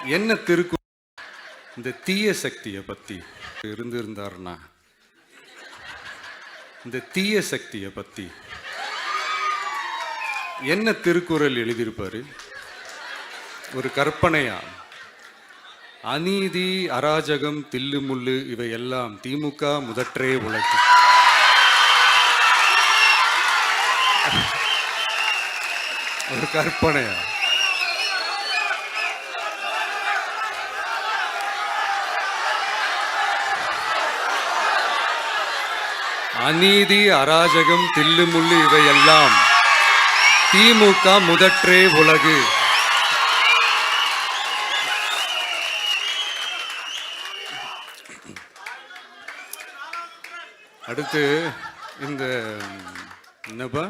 என்ன திருக்கு இந்த தீய சக்தியை பத்தி இருந்தாருன்னா, இந்த தீய சக்தியை பத்தி என்ன திருக்குறள் எழுதியிருப்பாரு? ஒரு கற்பனையா, அநீதி, அராஜகம், தில்லுமுள்ளு இவையெல்லாம் திமுக முதற்றே உலகு. ஒரு கற்பனையா? அநீதி, அராஜகம், தில்லுமுள்ளு இவையெல்லாம் திமுக முதற்றே உலகு. அடுத்து இந்த என்னப்பா